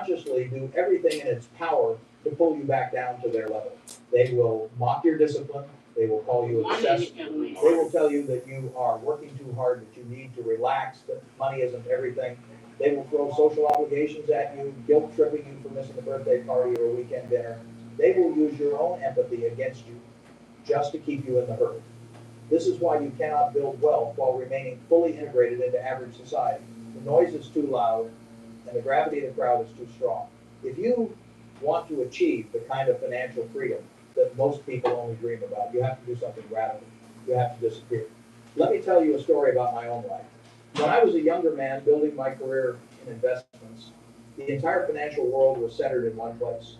subconsciously do everything in its power to pull you back down to their level. They will mock your discipline. They will call you obsessed. They will tell you that you are working too hard, that you need to relax, that money isn't everything. They will throw social obligations at you, guilt tripping you for missing a birthday party or a weekend dinner. They will use your own empathy against you just to keep you in the herd. This is why you cannot build wealth while remaining fully integrated into average society. The noise is too loud and the gravity of the crowd is too strong. If you want to achieve the kind of financial freedom that most people only dream about, you have to do something radical. You have to disappear. Let me tell you a story about my own life. When I was a younger man building my career in investments, the entire financial world was centered in one place: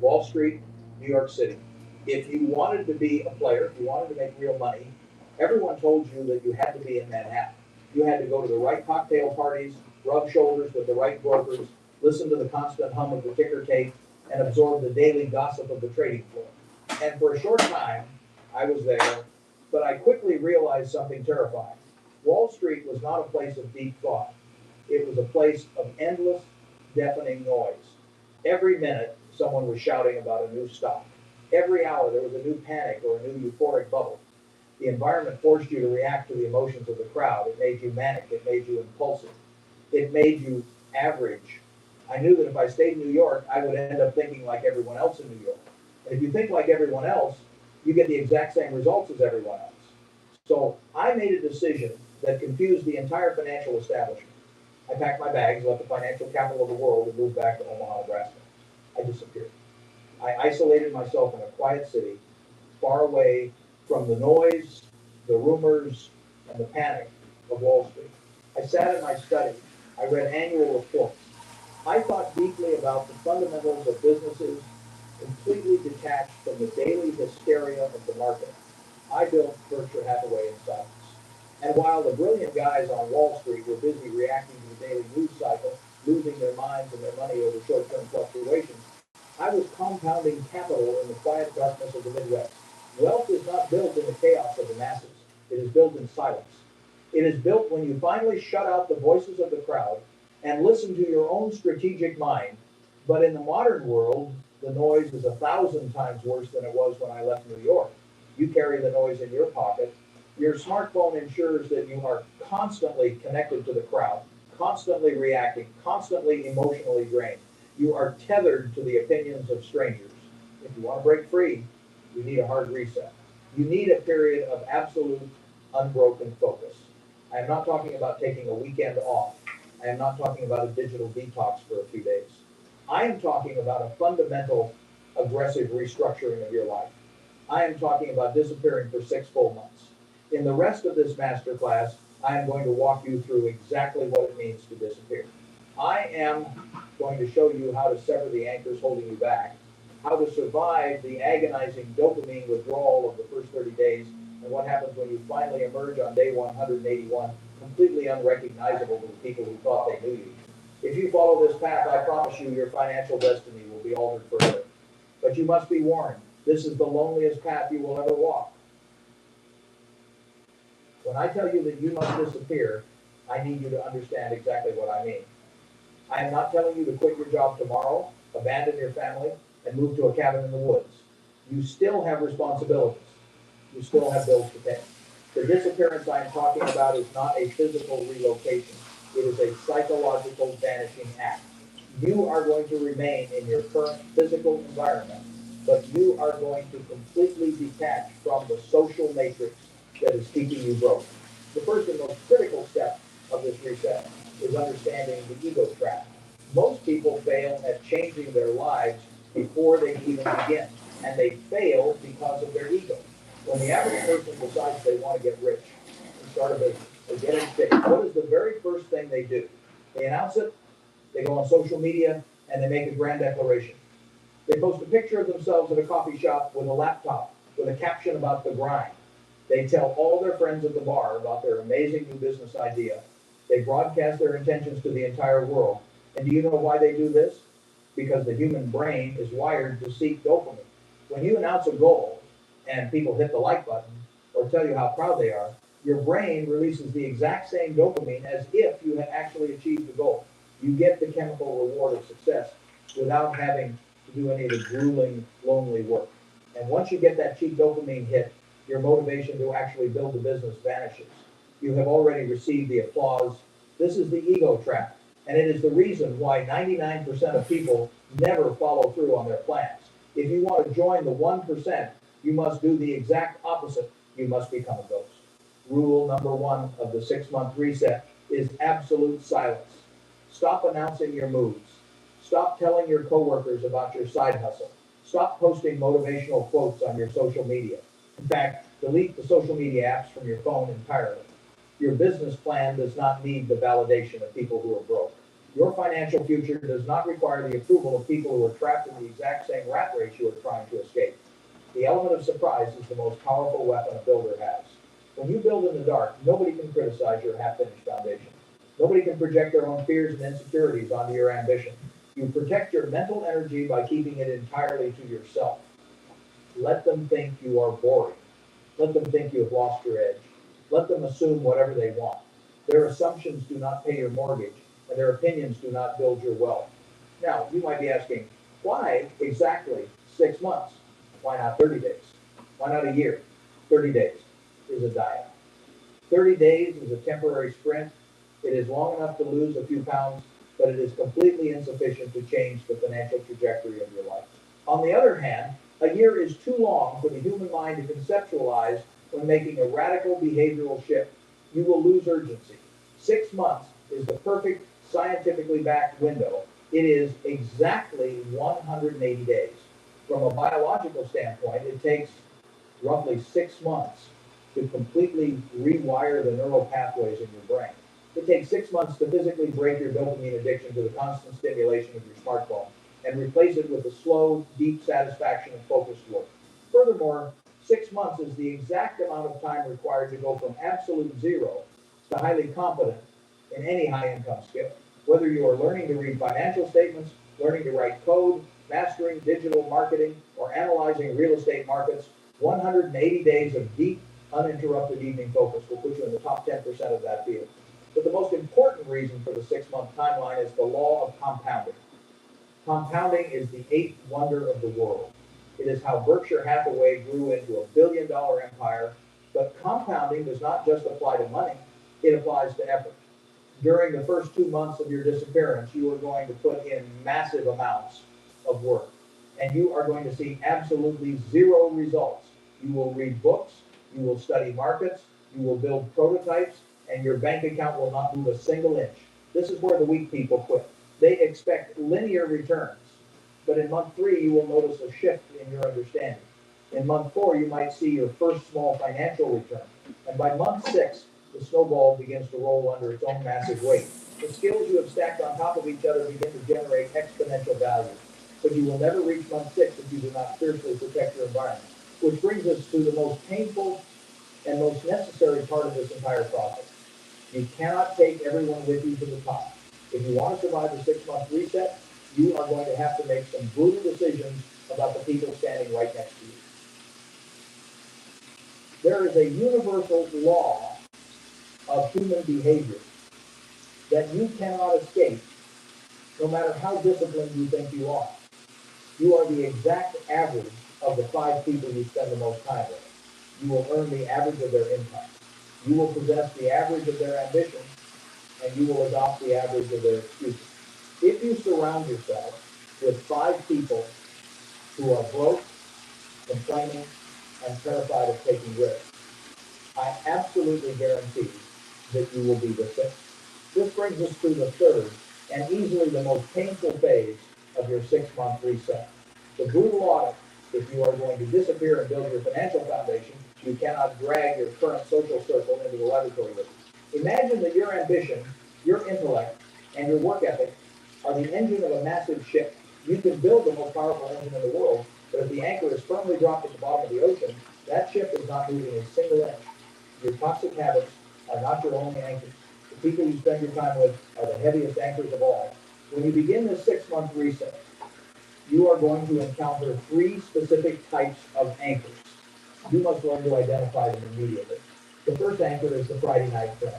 Wall Street, New York City. If you wanted to be a player, if you wanted to make real money, everyone told you that you had to be in Manhattan. You had to go to the right cocktail parties, rub shoulders with the right brokers, listen to the constant hum of the ticker tape, and absorb the daily gossip of the trading floor. And for a short time, I was there, but I quickly realized something terrifying. Wall Street was not a place of deep thought. It was a place of endless, deafening noise. Every minute, someone was shouting about a new stock. Every hour, there was a new panic or a new euphoric bubble. The environment forced you to react to the emotions of the crowd. It made you manic. It made you impulsive. It made you average. I knew that if I stayed in New York, I would end up thinking like everyone else in New York. And if you think like everyone else, you get the exact same results as everyone else. So I made a decision that confused the entire financial establishment. I packed my bags, left the financial capital of the world, and moved back to Omaha, Nebraska. I disappeared. I isolated myself in a quiet city, far away from the noise, the rumors, and the panic of Wall Street. I sat in my study. I read annual reports. I thought deeply about the fundamentals of businesses, completely detached from the daily hysteria of the market. I built Berkshire Hathaway in silence. And while the brilliant guys on Wall Street were busy reacting to the daily news cycle, losing their minds and their money over short-term fluctuations, I was compounding capital in the quiet darkness of the Midwest. Wealth is not built in the chaos of the masses. It is built in silence. It is built when you finally shut out the voices of the crowd and listen to your own strategic mind. But in the modern world, the noise is 1,000 times worse than it was when I left New York. You carry the noise in your pocket. Your smartphone ensures that you are constantly connected to the crowd, constantly reacting, constantly emotionally drained. You are tethered to the opinions of strangers. If you want to break free, you need a hard reset. You need a period of absolute, unbroken focus. I am not talking about taking a weekend off. I am not talking about a digital detox for a few days. I am talking about a fundamental, aggressive restructuring of your life. I am talking about disappearing for 6 full months. In the rest of this masterclass, I am going to walk you through exactly what it means to disappear. I am going to show you how to sever the anchors holding you back, how to survive the agonizing dopamine withdrawal of the first 30 days, and what happens when you finally emerge on day 181, completely unrecognizable to the people who thought they knew you. If you follow this path, I promise you your financial destiny will be altered forever. But you must be warned, this is the loneliest path you will ever walk. When I tell you that you must disappear, I need you to understand exactly what I mean. I am not telling you to quit your job tomorrow, abandon your family, and move to a cabin in the woods. You still have responsibilities. You still have bills to pay. The disappearance I am talking about is not a physical relocation. It is a psychological vanishing act. You are going to remain in your current physical environment, but you are going to completely detach from the social matrix that is keeping you broke. The first and most critical step of this reset is understanding the ego trap. Most people fail at changing their lives before they even begin, and they fail because of their ego. When the average person decides they want to get rich and start a business or get in shape, what is the very first thing they do? They announce it, they go on social media, and they make a grand declaration. They post a picture of themselves at a coffee shop with a laptop with a caption about the grind. They tell all their friends at the bar about their amazing new business idea. They broadcast their intentions to the entire world. And do you know why they do this? Because the human brain is wired to seek dopamine. When you announce a goal and people hit the like button or tell you how proud they are, your brain releases the exact same dopamine as if you had actually achieved the goal. You get the chemical reward of success without having to do any of the grueling, lonely work. And once you get that cheap dopamine hit, your motivation to actually build the business vanishes. You have already received the applause. This is the ego trap. And it is the reason why 99% of people never follow through on their plans. If you want to join the 1%, you must do the exact opposite. You must become a ghost. Rule number one of the 6-month reset is absolute silence. Stop announcing your moves. Stop telling your coworkers about your side hustle. Stop posting motivational quotes on your social media. In fact, delete the social media apps from your phone entirely. Your business plan does not need the validation of people who are broke. Your financial future does not require the approval of people who are trapped in the exact same rat race you are trying to escape. The element of surprise is the most powerful weapon a builder has. When you build in the dark, nobody can criticize your half-finished foundation. Nobody can project their own fears and insecurities onto your ambition. You protect your mental energy by keeping it entirely to yourself. Let them think you are boring. Let them think you have lost your edge. Let them assume whatever they want. Their assumptions do not pay your mortgage, and their opinions do not build your wealth. Now, you might be asking, why exactly 6 months? Why not 30 days? Why not a year? 30 days is a diet. 30 days is a temporary sprint. It is long enough to lose a few pounds, but it is completely insufficient to change the financial trajectory of your life. On the other hand, a year is too long for the human mind to conceptualize when making a radical behavioral shift. You will lose urgency. 6 months is the perfect scientifically backed window. It is exactly 180 days. From a biological standpoint, it takes roughly 6 months to completely rewire the neural pathways in your brain. It takes 6 months to physically break your dopamine addiction to the constant stimulation of your smartphone and replace it with the slow, deep satisfaction of focused work. Furthermore, 6 months is the exact amount of time required to go from absolute zero to highly competent in any high-income skill. Whether you are learning to read financial statements, learning to write code, mastering digital marketing, or analyzing real estate markets, 180 days of deep, uninterrupted evening focus will put you in the top 10% of that field. But the most important reason for the 6-month timeline is the law of compounding. Compounding is the eighth wonder of the world. It is how Berkshire Hathaway grew into a billion-dollar empire, but compounding does not just apply to money, it applies to effort. During the first 2 months of your disappearance, you are going to put in massive amounts of work, and you are going to see absolutely zero results. You will read books, you will study markets, you will build prototypes, and your bank account will not move a single inch. This is where the weak people quit. They expect linear returns, but in month 3, you will notice a shift in your understanding. In month 4, you might see your first small financial return, and by month 6, the snowball begins to roll under its own massive weight. The skills you have stacked on top of each other begin to generate exponential value, but you will never reach month 6 if you do not fiercely protect your environment. Which brings us to the most painful and most necessary part of this entire process. You cannot take everyone with you to the top. If you want to survive the 6-month reset, you are going to have to make some brutal decisions about the people standing right next to you. There is a universal law of human behavior that you cannot escape, no matter how disciplined you think you are. You are the exact average of the 5 people you spend the most time with. You will earn the average of their income. You will possess the average of their ambition, and you will adopt the average of their excuses. If you surround yourself with 5 people who are broke, complaining, and terrified of taking risks, I absolutely guarantee that you will be the 6th. This brings us to the 3rd and easily the most painful phase of your 6-month reset. The brutal audit. If you are going to disappear and build your financial foundation, you cannot drag your current social circle into the laboratory with you. Imagine that your ambition, your intellect, and your work ethic are the engine of a massive ship. You can build the most powerful engine in the world, but if the anchor is firmly dropped at the bottom of the ocean, that ship is not moving a single inch. Your toxic habits are not your only anchors. The people you spend your time with are the heaviest anchors of all. When you begin this 6-month reset, you are going to encounter 3 specific types of anchors. You must learn to identify them immediately. The first anchor is the Friday night friend.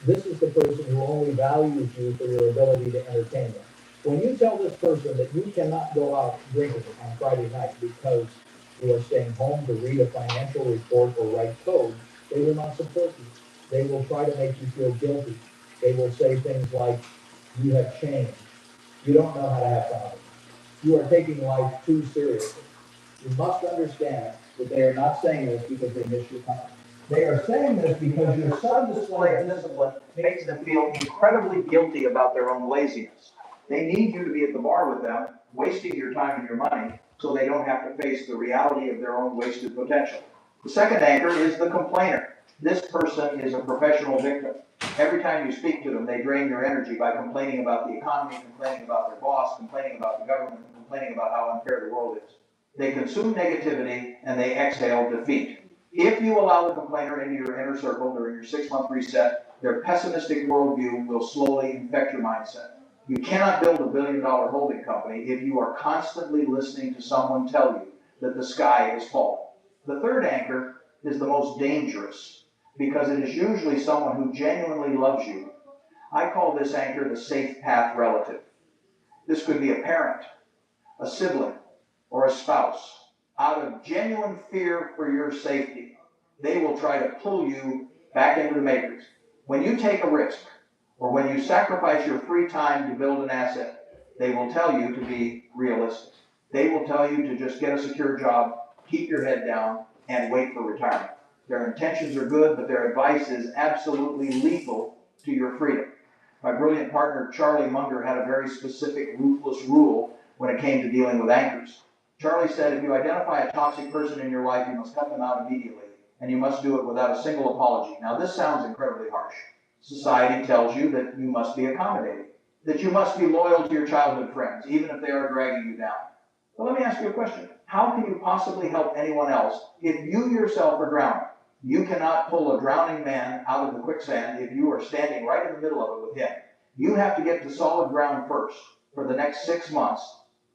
This is the person who only values you for your ability to entertain them. When you tell this person that you cannot go out drinking on Friday night because you are staying home to read a financial report or write code, they will not support you. They will try to make you feel guilty. They will say things like, you have changed. You don't know how to have fun. You are taking life too seriously. You must understand that they are not saying this because they miss your company. They are saying this because your sudden display of discipline makes them feel incredibly guilty about their own laziness. They need you to be at the bar with them, wasting your time and your money, so they don't have to face the reality of their own wasted potential. The second anchor is the complainer. This person is a professional victim. Every time you speak to them, they drain your energy by complaining about the economy, complaining about their boss, complaining about the government, complaining about how unfair the world is. They consume negativity and they exhale defeat. If you allow the complainer into your inner circle during your 6-month reset, their pessimistic worldview will slowly infect your mindset. You cannot build $1 billion holding company if you are constantly listening to someone tell you that the sky is falling. The third anchor is the most dangerous because it is usually someone who genuinely loves you. I call this anchor the safe path relative. This could be a parent, a sibling, or a spouse. Out of genuine fear for your safety, they will try to pull you back into the matrix. When you take a risk, or when you sacrifice your free time to build an asset, they will tell you to be realistic. They will tell you to just get a secure job, keep your head down, and wait for retirement. Their intentions are good, but their advice is absolutely lethal to your freedom. My brilliant partner, Charlie Munger, had a very specific, ruthless rule when it came to dealing with anchors. Charlie said, if you identify a toxic person in your life, you must cut them out immediately, and you must do it without a single apology. Now, this sounds incredibly harsh. Society tells you that you must be accommodating, that you must be loyal to your childhood friends, even if they are dragging you down. But let me ask you a question. How can you possibly help anyone else if you yourself are drowning? You cannot pull a drowning man out of the quicksand if you are standing right in the middle of it with him. You have to get to solid ground first. For the next 6 months,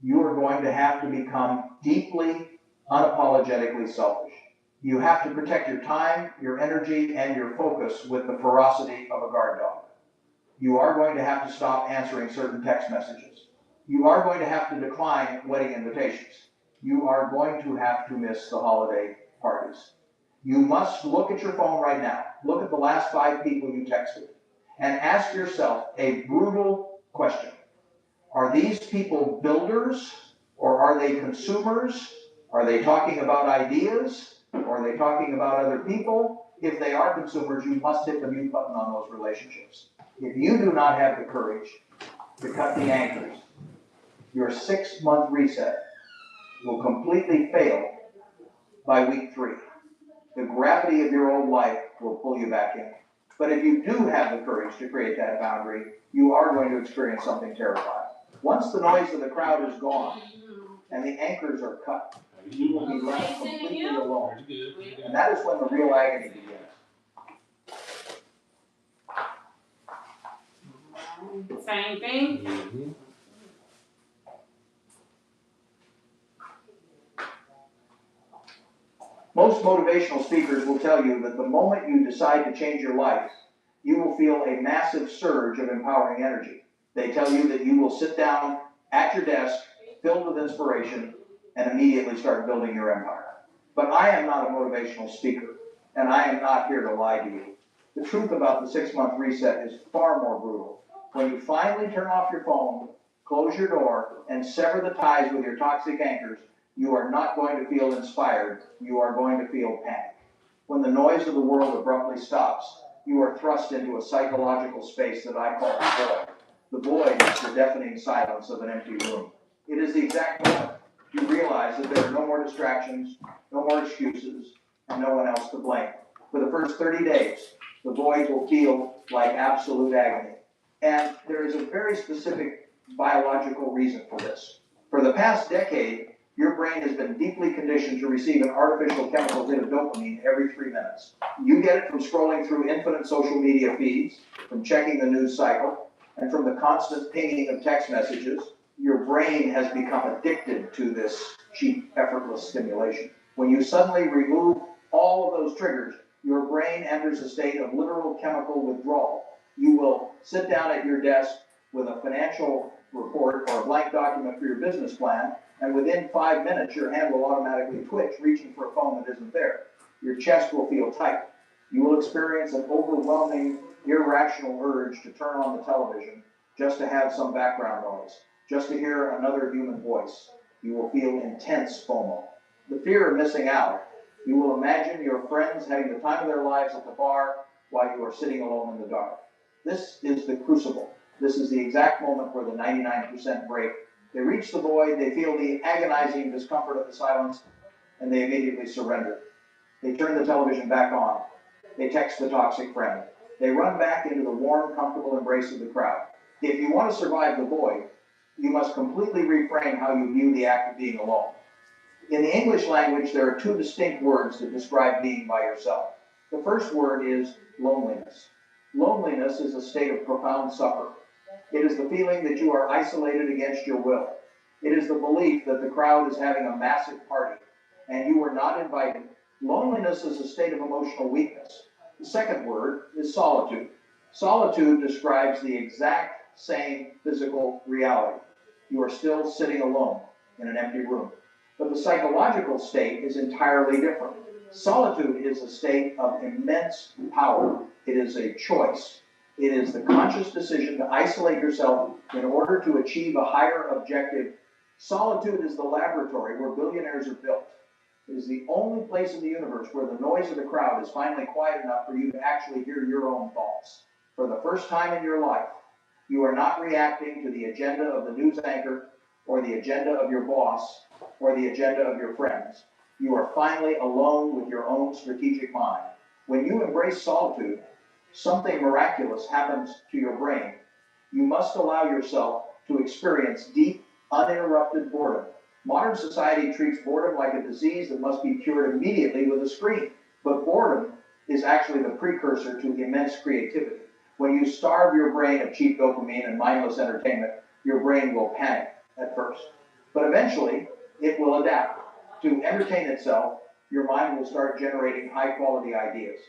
you are going to have to become deeply, unapologetically selfish. You have to protect your time, your energy, and your focus with the ferocity of a guard dog. You are going to have to stop answering certain text messages. You are going to have to decline wedding invitations. You are going to have to miss the holiday parties. You must look at your phone right now. Look at the last 5 people you texted and ask yourself a brutal question. Are these people builders or are they consumers? Are they talking about ideas or are they talking about other people? If they are consumers, you must hit the mute button on those relationships. If you do not have the courage to cut the anchors, your 6-month reset will completely fail by week 3. The gravity of your old life will pull you back in. But if you do have the courage to create that boundary, you are going to experience something terrifying. Once the noise of the crowd is gone and the anchors are cut, you will be left completely alone. And that is when the real agony begins. Same thing. Most motivational speakers will tell you that the moment you decide to change your life, you will feel a massive surge of empowering energy. They tell you that you will sit down at your desk, filled with inspiration, and immediately start building your empire. But I am not a motivational speaker, and I am not here to lie to you. The truth about the 6-month reset is far more brutal. When you finally turn off your phone, close your door, and sever the ties with your toxic anchors, you are not going to feel inspired, you are going to feel panic. When the noise of the world abruptly stops, you are thrust into a psychological space that I call the void. The void is the deafening silence of an empty room. It is the exact moment you realize that there are no more distractions, no more excuses, and no one else to blame. For the first 30 days, the void will feel like absolute agony. And there is a very specific biological reason for this. For the past decade, your brain has been deeply conditioned to receive an artificial chemical hit of dopamine every 3 minutes. You get it from scrolling through infinite social media feeds, from checking the news cycle, and from the constant pinging of text messages. Your brain has become addicted to this cheap, effortless stimulation. When you suddenly remove all of those triggers, your brain enters a state of literal chemical withdrawal. You will sit down at your desk with a financial report or a blank document for your business plan, and within 5 minutes, your hand will automatically twitch, reaching for a phone that isn't there. Your chest will feel tight. You will experience an overwhelming, irrational urge to turn on the television just to have some background noise, just to hear another human voice. You will feel intense FOMO. The fear of missing out. You will imagine your friends having the time of their lives at the bar while you are sitting alone in the dark. This is the crucible. This is the exact moment where the 99% break. They reach the void, they feel the agonizing discomfort of the silence, and they immediately surrender. They turn the television back on. They text the toxic friend. They run back into the warm, comfortable embrace of the crowd. If you want to survive the void, you must completely reframe how you view the act of being alone. In the English language, there are two distinct words that describe being by yourself. The first word is loneliness. Loneliness is a state of profound suffering. It is the feeling that you are isolated against your will. It is the belief that the crowd is having a massive party and you are not invited. Loneliness is a state of emotional weakness. The second word is solitude. Solitude describes the exact same physical reality. You are still sitting alone in an empty room. But the psychological state is entirely different. Solitude is a state of immense power. It is a choice. It is the conscious decision to isolate yourself in order to achieve a higher objective. Solitude is the laboratory where billionaires are built. It is the only place in the universe where the noise of the crowd is finally quiet enough for you to actually hear your own thoughts. For the first time in your life, you are not reacting to the agenda of the news anchor or the agenda of your boss or the agenda of your friends. You are finally alone with your own strategic mind. When you embrace solitude, something miraculous happens to your brain. You must allow yourself to experience deep, uninterrupted boredom. Modern society treats boredom like a disease that must be cured immediately with a screen. But boredom is actually the precursor to immense creativity. When you starve your brain of cheap dopamine and mindless entertainment, your brain will panic at first. But eventually, it will adapt. To entertain itself, your mind will start generating high-quality ideas.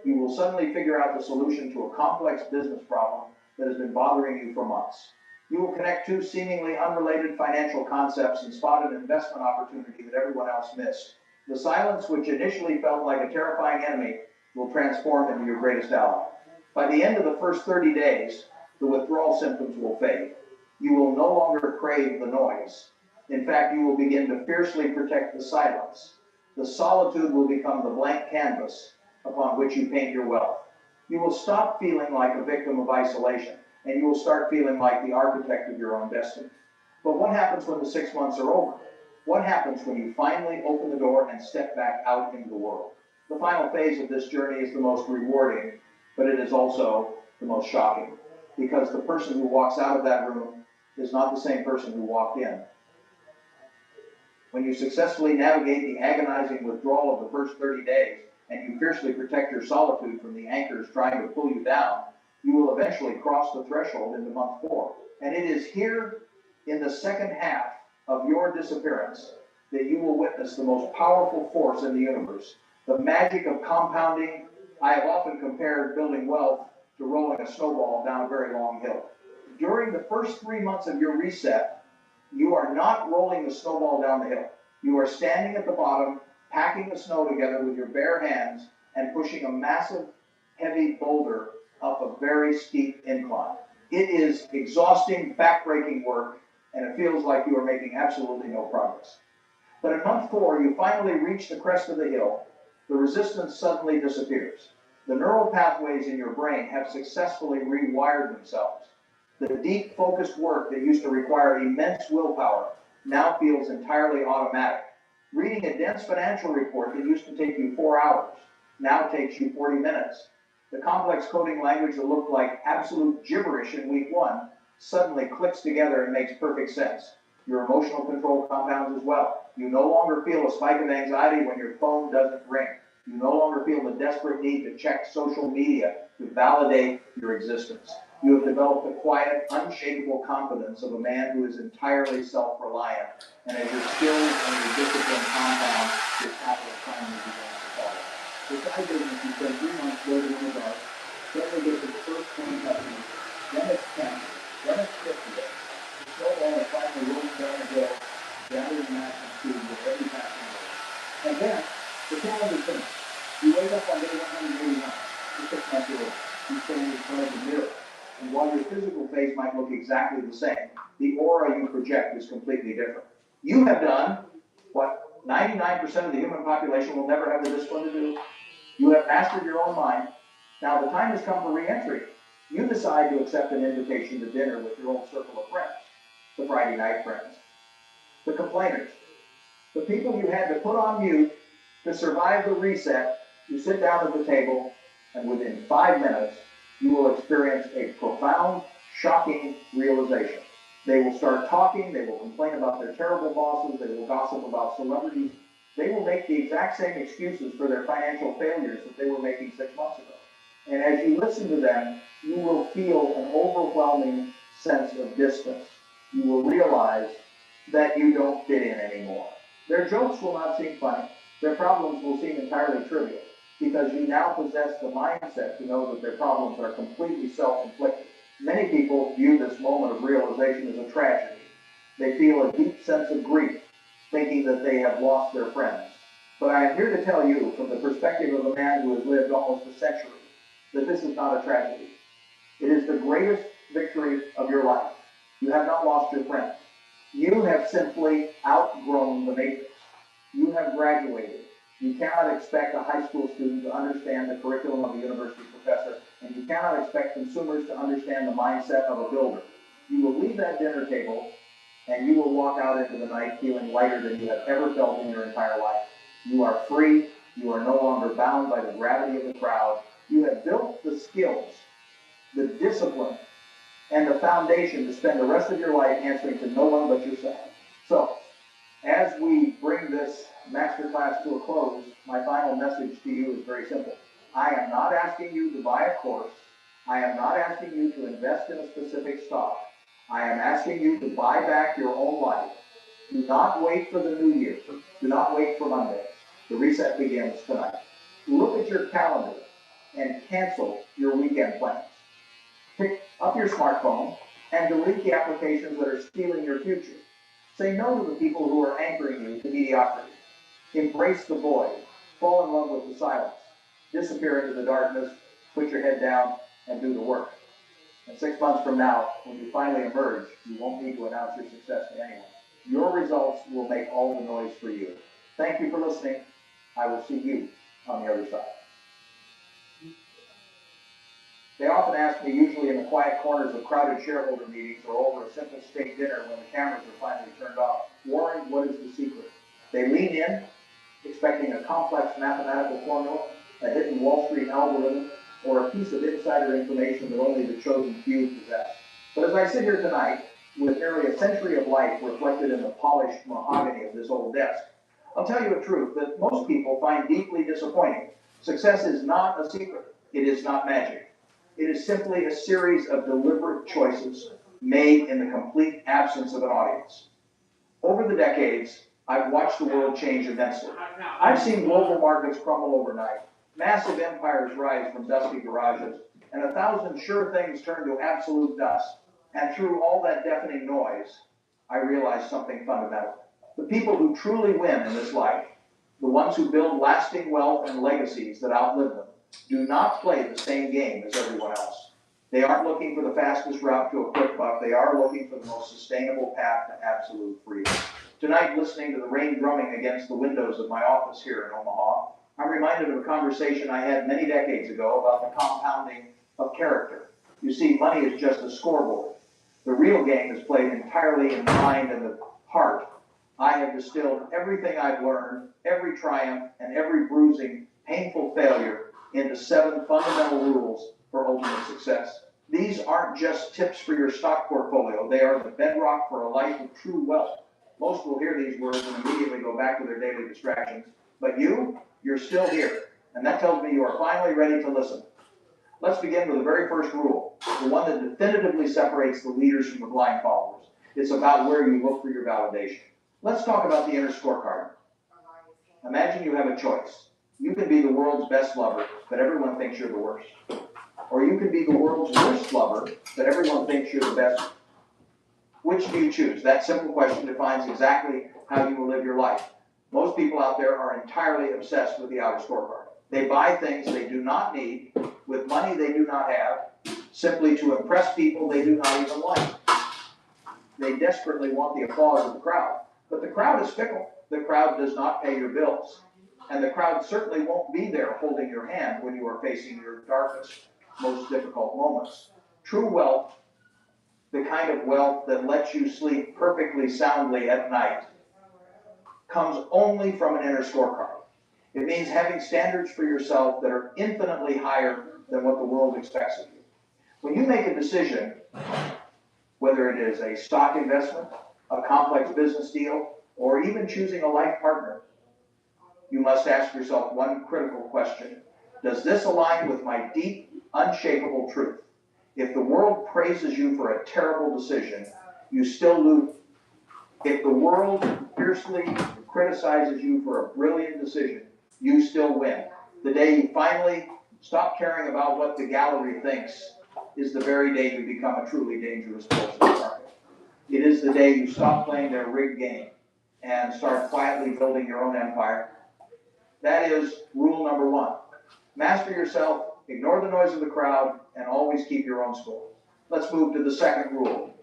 You will suddenly figure out the solution to a complex business problem that has been bothering you for months. You will connect two seemingly unrelated financial concepts and spot an investment opportunity that everyone else missed. The silence, which initially felt like a terrifying enemy, will transform into your greatest ally. By the end of the first 30 days, the withdrawal symptoms will fade. You will no longer crave the noise. In fact, you will begin to fiercely protect the silence. The solitude will become the blank canvas upon which you paint your wealth. You will stop feeling like a victim of isolation, and you will start feeling like the architect of your own destiny. But what happens when the 6 months are over? What happens when you finally open the door and step back out into the world? The final phase of this journey is the most rewarding, but it is also the most shocking, because the person who walks out of that room is not the same person who walked in. When you successfully navigate the agonizing withdrawal of the first 30 days, and you fiercely protect your solitude from the anchors trying to pull you down, you will eventually cross the threshold into month 4. And it is here in the second half of your disappearance that you will witness the most powerful force in the universe. The magic of compounding. I have often compared building wealth to rolling a snowball down a very long hill. During the first 3 months of your reset, you are not rolling the snowball down the hill. You are standing at the bottom, packing the snow together with your bare hands and pushing a massive, heavy boulder up a very steep incline. It is exhausting, backbreaking work, and it feels like you are making absolutely no progress. But in month 4, you finally reach the crest of the hill. The resistance suddenly disappears. The neural pathways in your brain have successfully rewired themselves. The deep, focused work that used to require immense willpower now feels entirely automatic. Reading a dense financial report that used to take you 4 hours now takes you 40 minutes. The complex coding language that looked like absolute gibberish in week 1 suddenly clicks together and makes perfect sense. Your emotional control compounds as well. You no longer feel a spike of anxiety when your phone doesn't ring. You no longer feel the desperate need to check social media to validate your existence. You have developed the quiet, unshakable confidence of a man who is entirely self-reliant, and as your skills and your discipline compound, your capital finally begins to follow. The guy business, you spend 3 months living in the dark, then they get to the first 20 customers, then it's 10, then it's 50 days. The snowball is finally rolling down the hill, gathering massive speed with every passing day. And then, the calendar turns. You wake up on day 189, you're 6 months old, you stand in front of the mirror. And while your physical face might look exactly the same, the aura you project is completely different. You have done what 99% of the human population will never have the discipline to do. You have mastered your own mind. Now the time has come for re-entry. You decide to accept an invitation to dinner with your old circle of friends, the Friday night friends, the complainers, the people you had to put on mute to survive the reset. You sit down at the table, and within 5 minutes, you will experience a profound, shocking realization. They will start talking, they will complain about their terrible bosses, they will gossip about celebrities, they will make the exact same excuses for their financial failures that they were making 6 months ago. And as you listen to them, you will feel an overwhelming sense of distance. You will realize that you don't fit in anymore. Their jokes will not seem funny, their problems will seem entirely trivial, because you now possess the mindset to know that their problems are completely self-inflicted. Many people view this moment of realization as a tragedy. They feel a deep sense of grief, thinking that they have lost their friends. But I am here to tell you, from the perspective of a man who has lived almost a century, that this is not a tragedy. It is the greatest victory of your life. You have not lost your friends. You have simply outgrown the matrix. You have graduated. You cannot expect a high school student to understand the curriculum of a university professor, and you cannot expect consumers to understand the mindset of a builder. You will leave that dinner table, and you will walk out into the night feeling lighter than you have ever felt in your entire life. You are free. You are no longer bound by the gravity of the crowd. You have built the skills, the discipline, and the foundation to spend the rest of your life answering to no one but yourself. So, as we bring this masterclass to a close, my final message to you is very simple. I am not asking you to buy a course. I am not asking you to invest in a specific stock. I am asking you to buy back your own life. Do not wait for the new year. Do not wait for Monday. The reset begins tonight. Look at your calendar and cancel your weekend plans. Pick up your smartphone and delete the applications that are stealing your future. Say no to the people who are anchoring you to mediocrity. Embrace the void. Fall in love with the silence. Disappear into the darkness. Put your head down and do the work. And 6 months from now, when you finally emerge, you won't need to announce your success to anyone. Your results will make all the noise for you. Thank you for listening. I will see you on the other side. They often ask me, usually in the quiet corners of crowded shareholder meetings or over a simple steak dinner when the cameras are finally turned off, Warren, what is the secret? They lean in, expecting a complex mathematical formula, a hidden Wall Street algorithm, or a piece of insider information that only the chosen few possess. But as I sit here tonight, with nearly a century of life reflected in the polished mahogany of this old desk, I'll tell you a truth that most people find deeply disappointing. Success is not a secret. It is not magic. It is simply a series of deliberate choices made in the complete absence of an audience. Over the decades, I've watched the world change immensely. I've seen global markets crumble overnight, massive empires rise from dusty garages, and 1,000 sure things turn to absolute dust. And through all that deafening noise, I realized something fundamental. The people who truly win in this life, the ones who build lasting wealth and legacies that outlive them, do not play the same game as everyone else. They aren't looking for the fastest route to a quick buck. They are looking for the most sustainable path to absolute freedom. Tonight, listening to the rain drumming against the windows of my office here in Omaha, I'm reminded of a conversation I had many decades ago about the compounding of character. You see, money is just a scoreboard. The real game is played entirely in the mind and the heart. I have distilled everything I've learned, every triumph, and every bruising, painful failure into 7 fundamental rules for ultimate success. These aren't just tips for your stock portfolio. They are the bedrock for a life of true wealth. Most will hear these words and immediately go back to their daily distractions. But you're still here. And that tells me you are finally ready to listen. Let's begin with the very first rule, the one that definitively separates the leaders from the blind followers. It's about where you look for your validation. Let's talk about the inner scorecard. Imagine you have a choice. You can be the world's best lover, but everyone thinks you're the worst. or you can be the world's worst lover that everyone thinks you're the best. Which do you choose? That simple question defines exactly how you will live your life. Most people out there are entirely obsessed with the outer scorecard. They buy things they do not need, with money they do not have, simply to impress people they do not even like. They desperately want the applause of the crowd. But the crowd is fickle. The crowd does not pay your bills. And the crowd certainly won't be there holding your hand when you are facing your darkest, most difficult moments. True wealth, the kind of wealth that lets you sleep perfectly soundly at night, comes only from an inner scorecard. It means having standards for yourself that are infinitely higher than what the world expects of you. When you make a decision, whether it is a stock investment, a complex business deal, or even choosing a life partner, you must ask yourself one critical question. Does this align with my deep, unshakable truth? If the world praises you for a terrible decision, you still lose. If the world fiercely criticizes you for a brilliant decision, you still win. The day you finally stop caring about what the gallery thinks is the very day you become a truly dangerous force in the market. It is the day you stop playing their rigged game and start quietly building your own empire. That is rule number one. Master yourself, ignore the noise of the crowd, and always keep your own score. Let's move to the second rule.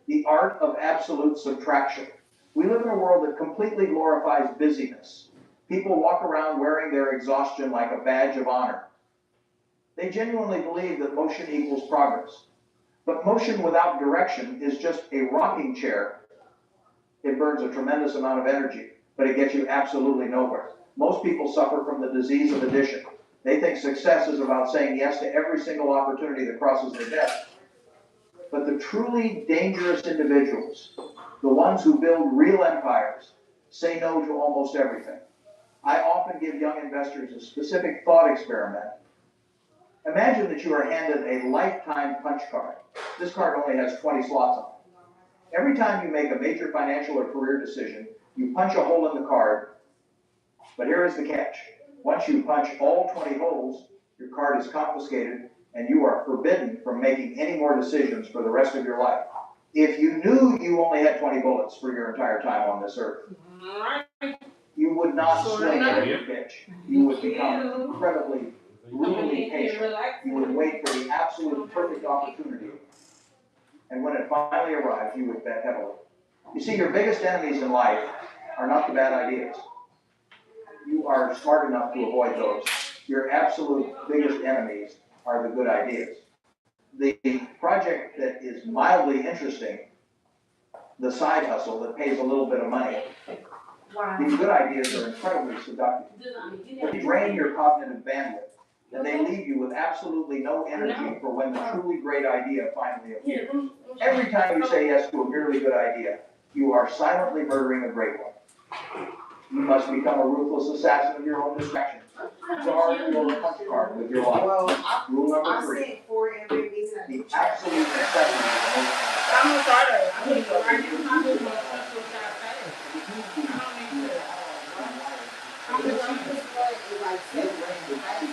The art of absolute subtraction. We live in a world that completely glorifies busyness. People walk around wearing their exhaustion like a badge of honor. They genuinely believe that motion equals progress. But motion without direction is just a rocking chair. It burns a tremendous amount of energy, but it gets you absolutely nowhere. Most people suffer from the disease of addition. They think success is about saying yes to every single opportunity that crosses their desk. But the truly dangerous individuals, the ones who build real empires, say no to almost everything. I often give young investors a specific thought experiment. Imagine that you are handed a lifetime punch card. This card only has 20 slots on it. Every time you make a major financial or career decision, you punch a hole in the card. But here is the catch. Once you punch all 20 holes, your card is confiscated and you are forbidden from making any more decisions for the rest of your life. If you knew you only had 20 bullets for your entire time on this earth, you would not swing at every pitch. You would become incredibly, brutally patient. You would wait for the absolute perfect opportunity. And when it finally arrived, you would bet heavily. You see, your biggest enemies in life are not the bad ideas. You are smart enough to avoid those. Your absolute biggest enemies are the good ideas. The project that is mildly interesting, the side hustle that pays a little bit of money, these good ideas are incredibly seductive. They drain your cognitive bandwidth, and they leave you with absolutely no energy for when the truly great idea finally appears. Every time you say yes to a merely good idea, you are silently murdering a great one. You must become a ruthless assassin of your own distractions. Guard your punch card with your life. Rule number 3. The absolute necessity of emotional. I'm gonna start it. I'm gonna start it. I'm gonna start it.